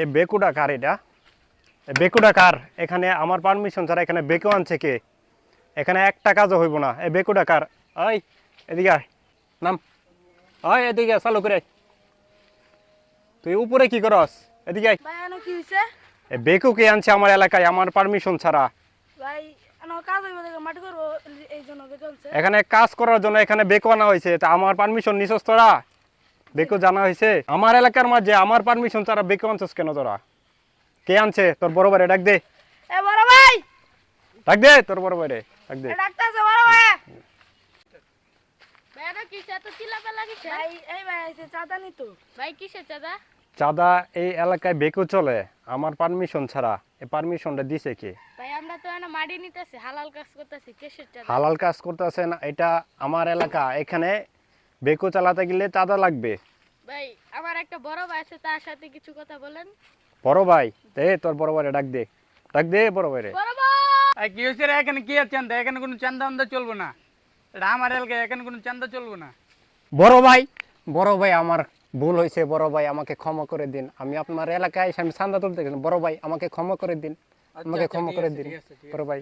এই বেকুটা কার? এটা বেকুটা কার? এখানে আমার পারমিশন ছাড়া এখানে বেকু আনছে কে? এখানে একটা কাজও হইব না। এই বেকুটা কার? ওই এদিকে আয়, নাম। ওই এদিকে চালু করে আয়। তুই উপরে কি করস? এদিকে আয়। ভাই এনো কি হইছে? এই বেকু কে আনছে আমার এলাকায় আমার পারমিশন ছাড়া? ভাই এনো কাজ হইব দেখে মাটি করব এই জন্য বেকলছে। এখানে কাজ করার জন্য এখানে বেকু আনা হয়েছে, তা আমার পারমিশন নিছস তোরা? বেকু জানা হয়েছে আমার এলাকার মাঝে, আমার পারমিশন ছাড়া বেকু আনছস কেন তোরা? কে আনছে? তোর বড় ভাইরে ডাক দে। এ বড় ভাই, ডাক দে তোর বড় ভাইরে, ডাক দে। এ ডাক্তারছে বড় ভাই। ভাই এটা কিসে এত চিল্লাপাল্লা কিসে? ভাই এই ভাই আইছে চাঁদা নিতো। ভাই কিসের চাঁদা? চাঁদা এই এলাকায় বেকু চলে আমার পারমিশন ছাড়া। এই পারমিশনটা দিছে কে? ভাই আমরা তো এনে মাটি নিতেছি, হালাল কাজ করতেছি, কিসের চাঁদা? হালাল কাজ করতেছেন, এটা আমার এলাকা, এখানে বেকু চালাতে গেলে চাঁদা লাগবে। ভাই আমার একটা বড় ভাই আছে, তার সাথে কিছু কথা বলেন। বড় ভাই দে, তোর বড় ভাইরে ডাক দে, ডাক দে বড় ভাইরে। বড় ভাই কি হয়েছে রে? এখানে কি আর চান্দা? এখানে কোনো চান্দা আন্দা চলবো না। এটা আমার এলাকায়, এখানে কোনো চান্দা চলবো না। বড় ভাই, বড় ভাই আমার ভুল হয়েছে, বড় ভাই আমাকে ক্ষমা করে দিন। আমি আপনার এলাকায় এসে আমি চাঁদা তুলতে গেলাম, বড় ভাই আমাকে ক্ষমা করে দিন, আমাকে ক্ষমা করে দিন বড় ভাই।